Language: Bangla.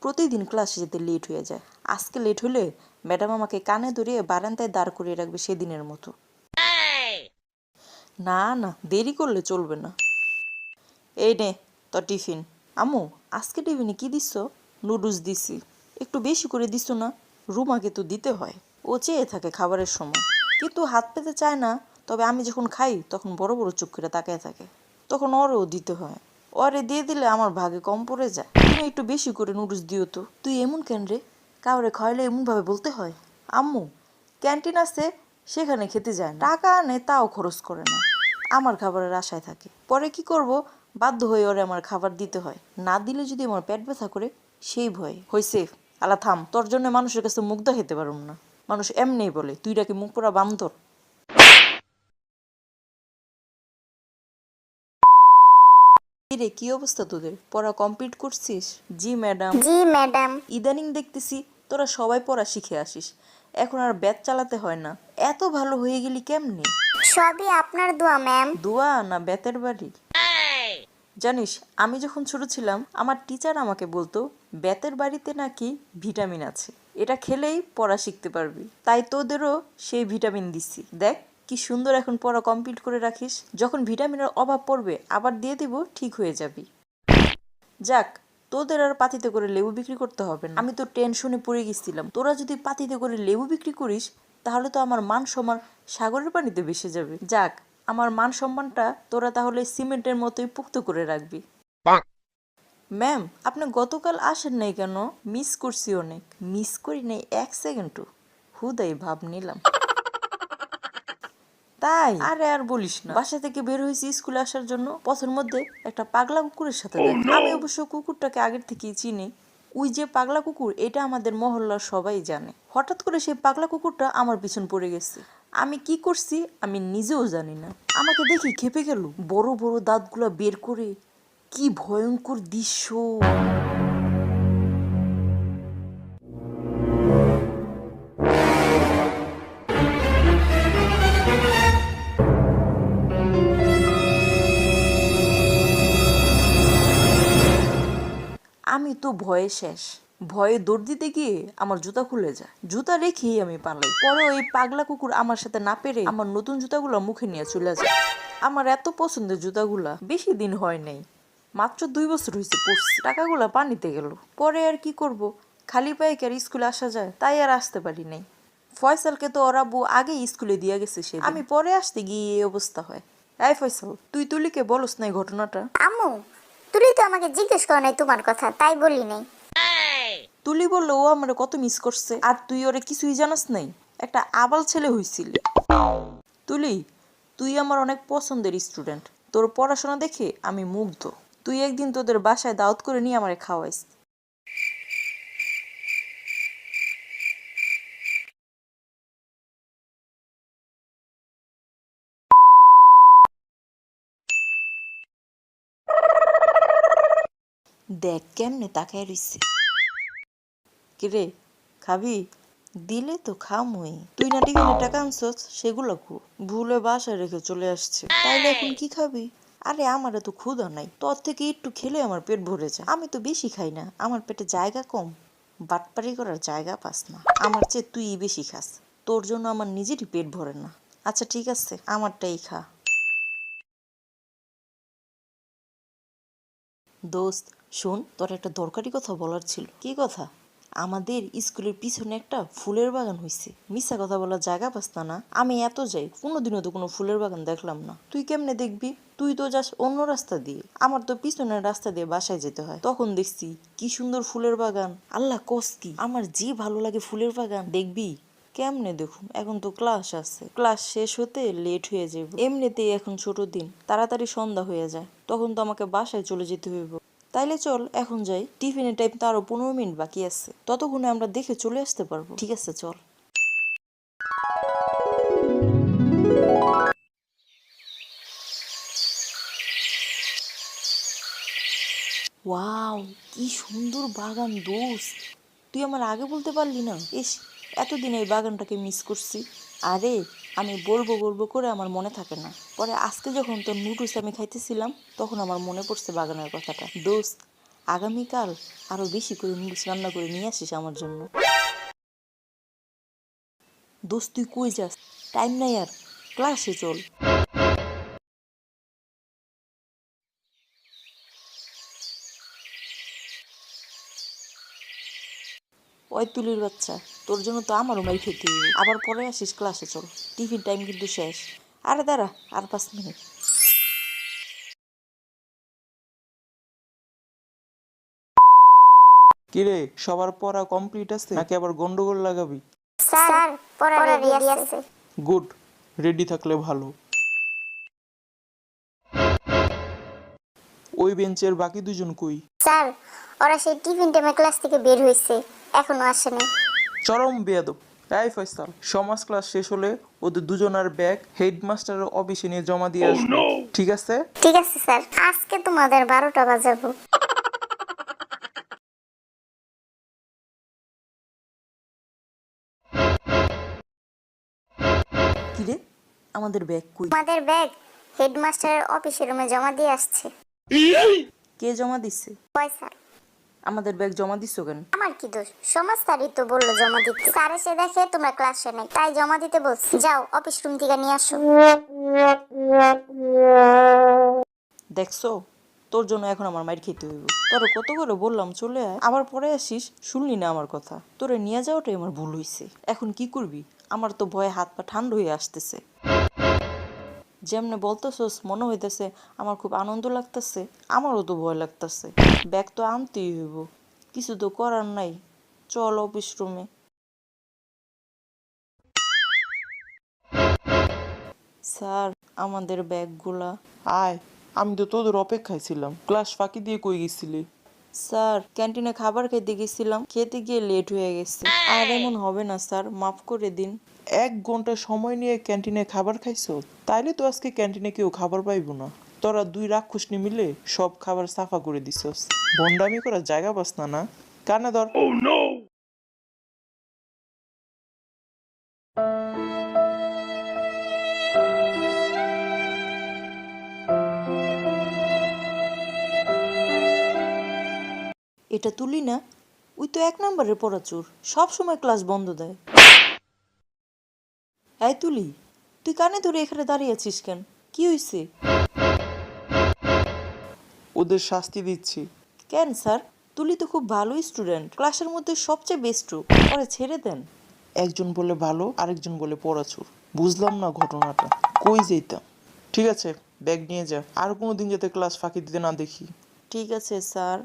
প্রতিদিন ক্লাসে যেতে লেট হয়ে যায়। আজকে লেট হলে ম্যাডাম আমাকে কানে ধরিয়ে বারান্দায় দাঁড় করিয়ে রাখবে সেদিনের মতো। না না, দেরি করলে চলবে না। এই নে তোর টিফিন। আম্মু, আজকে টিফিনে কি দিচ্ছ? নুডলস দিছি। একটু বেশি করে দিচ্ছ না? রুমাকে তো দিতে হয়, ও চেয়ে থাকে খাবারের সময়, কিন্তু হাত পেতে চায় না। তবে আমি যখন খাই তখন বড় বড় চোখ করে তাকায় থাকে, তখন ওরেও দিতে হয়। ওরে দিয়ে দিলে আমার ভাগে কম পড়ে যায়। তুমি একটু বেশি করে নুডলস দিও তো। তুই এমন কেন রে? কাউরে খাওয়াইলে এমনভাবে বলতে হয়? আম্মু, ক্যান্টিন আছে, সেখানে খেতে যায় না, টাকা আনে তাও খরচ করে না, আমার খাবারের আশায় থাকে। পরে কি করব, বাধ্য হয়ে ওরে আমার খাবার দিতে হয়। না দিলে যদি আমার পেট ব্যথা করে সেই ভয়ে। হইছে, আলা থাম, তোর জন্য মানুষের কাছে মুখ দেখাইতে পারুম না। মানুষ এমনিই বলে তুই ডাকি মুখ পোড়া বান্দর। রে, কি অবস্থা তোদের? পড়া কমপ্লিট করছিস? জি ম্যাডাম। জি ম্যাডাম। ইদানিং দেখতেছি তোরা সবাই পড়া শিখে আসিস, এখন আর ব্যাচ চালাতে হয় না। এত ভালো হয়ে গেলি কেমনে? সবই আপনার দোয়া ম্যাম। দোয়া না বেতের বাড়ি? জানিস, আমি যখন ছোট ছিলাম আমার টিচার আমাকে বলতো বেতের বাড়িতে নাকি ভিটামিন আছে, এটা খেলেই পড়া শিখতে পারবি। তাই তোদেরও সেই ভিটামিন দিছি। দেখ কি সুন্দর এখন পড়া কমপ্লিট করে রাখিস, যখন ভিটামিনের অভাব পড়বে আবার দিয়ে দিব, ঠিক হয়ে যাবি। যাক, তোদের আর পাতিতে করে লেবু বিক্রি করতে হবে না। আমি তো টেনশনে পড়ে গেছিলাম, তোরা যদি পাতিতে করে লেবু বিক্রি করিস তাহলে তো আমার মান সম্মান সাগরের পানিতে ভেসে যাবে। যাক, আমার মান সম্মানটা তোরা তাহলে সিমেন্টের মতোই পুক্ত করে রাখবি। ম্যাম, আপনি গতকাল আসেন নাই কেন? মিস করছি অনেক। মিস করি নাই এক সেকেন্ডও, হুদাই ভাব নিলাম। তাই? আরে আর বলিস না, বাসা থেকে বের হয়েছি স্কুলে আসার জন্য, পথের মধ্যে একটা পাগলা কুকুরের সাথে দেখা। আমি অবশ্য কুকুরটাকে আগের থেকেই চিনি। ওই যে পাগলা কুকুর, এটা আমাদের মহল্লার সবাই জানে। হঠাৎ করে সেই পাগলা কুকুরটা আমার পিছন পড়ে গেছে। আমি কি করছি আমি নিজেও জানি না। আমাকে দেখি খেপে গেল, বড় বড় দাঁতগুলা বের করে। কি ভয়ঙ্কর দৃশ্য! আমি তো ভয়ে শেষ। ভয়ে দৌড় দিতে গিয়ে আমার জুতা খুলে যায়, জুতা রেখেই আমি পালাই। পরে ওই পাগলা কুকুর আমার সাথে না পেরে আমার নতুন জুতাগুলো মুখে নিয়ে চলে যায়। আমার এত পছন্দের জুতাগুলা বেশি দিন হয় নাই, মাত্র 2 বছর হয়েছে পরছি। টাকাগুলা পানিতে গেল। পরে আর কি করব, খালি পায়ে কি আর স্কুলে আসা যায়? তাই আর আসতে পারি নাই। ফয়সালকে তো ওরা বউ আগেই স্কুলে দিয়ে গেছে, সে আমি পরে আসতে গিয়ে এই অবস্থা হয়। এই ফয়সাল, তুই তুলিকে বলস নাই ঘটনাটা? আম্মু, তুলি তো আমাকে জিজ্ঞেস করে নাই তোমার কথা, তাই বলি নাই। তুলি বললো ও আমার কত মিস করছে, আর তুই ওরে কিছুই জানাস নাই। একটা আবাল ছেলে হইছিলি। তুলি, তুই আমার অনেক পছন্দের স্টুডেন্ট, তোর পড়াশোনা দেখে আমি মুগ্ধ। তুই একদিন তোদের বাসায় দাওয়াত করে নিয়ে আমারে খাওয়াইস। দেখ কেমনে তাকায় রইছে। কিরে, খাবি? দিলে তো খামই। তুই না টিফিনে টাকা আনছস, সেগুলো খু। ভুলে বাসায় রেখে চলে আসছে, তাইলে এখন কি খাবি? আরে আমারে তো ক্ষুধা নাই, তোর থেকে একটু খেলে আমার পেট ভরে যায়। আমি তো বেশি খাই না, আমার পেটে জায়গা কম। বাটপারি করার জায়গা পাস না, আমার চেয়ে তুই বেশি খাস। তোর জন্য আমার নিজেরই পেট ভরে না। আচ্ছা ঠিক আছে, আমারটাই খা। দোস্ত শোন, তোর একটা দরকারি কথা বলার ছিল। কি কথা? আমাদের স্কুলের পিছনে একটা ফুলের বাগান হইছে। মিশা কথা বলার জায়গা পাস না। আমি এত যাই, কোনোদিনও তো কোনো ফুলের বাগান দেখলাম না। তুই কেমনে দেখবি? তুই তো যাস অন্য রাস্তা দিয়ে, আমার তো পিছনের রাস্তা দিয়ে বাসায় যেতে হয়। তখন দেখছি কি সুন্দর ফুলের বাগান। আল্লাহ কস কি, আমার যে ভালো লাগে ফুলের বাগান। দেখবি? কেমনে দেখুন, এখন তো ক্লাস আছে, ক্লাস শেষ হতে লেট হয়ে যাবে। এমনিতেই এখন ছোট দিন, তাড়াতাড়ি সন্ধ্যা হয়ে যায়, তখন তো আমাকে বাসায় চলে যেতে হইব। তাইলে চল এখন যাই, টিফিনের টাইম তো আরো 15 মিনিট বাকি আছে, ততক্ষণে আমরা দেখে চলে আসতে পারবো। ঠিক আছে চল। ওয়াও, কি সুন্দর বাগান দোস্ত! তুই আমার আগে বলতে পারলি না? ইস, এতদিন এই বাগানটাকে মিস করছি। আরে আমি বলবো বলবো করে আমার মনে থাকে না, পরে আজকে যখন তোর নুডলস আমি খাইতেছিলাম তখন আমার মনে পড়ছে বাগানের কথাটা। দোস্ত, আগামীকাল আরো বেশি করে নুডলস রান্না করে নিয়ে আসিস আমার জন্য। দোস্ত তুই কই যাস? টাইম নাই আর, ক্লাসে চল। ওই তুলির বাচ্চা, তোর জন্য তো আমারও মাই খেতে হইবে। আবার পরে আসিস, ক্লাসে চল, টিফিন টাইম কিন্তু শেষ। আরে দাঁড়া, আর 5 মিনিট। কিরে, সবার পড়া কমপ্লিট আছে নাকি আবার গন্ডগোল লাগাবি? স্যার পড়া রেডি আছে। গুড, রেডি থাকলে ভালো। ওই বেঞ্চের বাকি দুজন কই? স্যার ওরা সেই টিফিন টাইমে ক্লাস থেকে বের হয়েছে, এখনো আসেনি। চরম বেয়াদব। এই ফয়সাল, সমাজ ক্লাস শেষ হলে ওদের দুজনের ব্যাগ হেডমাস্টারের অফিসে নিয়ে জমা দিয়ে আসবে, ঠিক আছে? ঠিক আছে স্যার, আজকে তোমাদের 12টা বাজাবো। কিরে, আমাদের ব্যাগ কই? তোমাদের ব্যাগ হেডমাস্টারের অফিসের রুমে জমা দিয়ে আসছে। কে জমা দিচ্ছে? কয় স্যার? আমাদের ব্যাগ জমা দিচ্ছ কেন? আমার কি দোষ? সমাজ স্যারই তো বললো জমা দিতে। স্যার এসে দেখে তোমরা ক্লাসে নেই, তাই জমা দিতে বলছি। যাও অফিস রুম থেকে নিয়ে আসো। দেখছো, তোর জন্য এখন আমার মাইর খেতে হইব। তোরে কত করে বললাম চলে আয়, আবার পরে আসিস, শুনলি না আমার কথা। তোরে নিয়ে যাওয়াটাই আমার ভুল হইছে। এখন কি করবি? আমার তো ভয়ে হাত পা ঠান্ডা হয়ে আসতেছে। যেমনে বলতেছস মনে হইতেছে আমার খুব আনন্দ লাগতেছে, আমারও তো ভয় লাগতেছে। ব্যাগ তো আনতেই হইব, কিছু তো করার নাই। চল অফিস রুমে। স্যার, আমাদের ব্যাগগুলা। আয়, আমি তো তোদের অপেক্ষায় ছিলাম। ক্লাস ফাঁকি দিয়ে কই গেছিলি? স্যার, ক্যান্টিনে খাবার খেতে গেছিলাম, খেতে গিয়ে লেট হয়ে গেছে। আর এমন হবে না স্যার, মাফ করে দিন। 1 ঘন্টা সময় নিয়ে ক্যান্টিনে খাবার খাইছো? তাইলে তো আজকে ক্যান্টিনে কেউ খাবার পাইবো না। তোরা দুই রাক্ষসনি মিলে সব খাবার সাফা করে দিছস। ভন্ডামি করার জায়গা পাস না না? কানে ধর। এটা তুলি না? ওই তো 1 নম্বরের পড়াচোর, সব সময় ক্লাস বন্ধ দেয়। এই তুলি, তুই কানে ধরে এখানে দাঁড়িয়ে আছিস কেন? কি হয়েছে? ওদের শাস্তি দিচ্ছি। কেন স্যার? তুলি তো খুব ভালো স্টুডেন্ট, ক্লাসের মধ্যে সবচেয়ে বেস্ট। পরে ছেড়ে দেন। একজন বলে ভালো, আরেকজন বলে পড়াচুর। বুঝলাম না ঘটনাটা, কই যেতাম। ঠিক আছে, ব্যাগ নিয়ে যা, আর কোনোদিন যাতে ক্লাস ফাঁকি দিতে না দেখি। ঠিক আছে স্যার।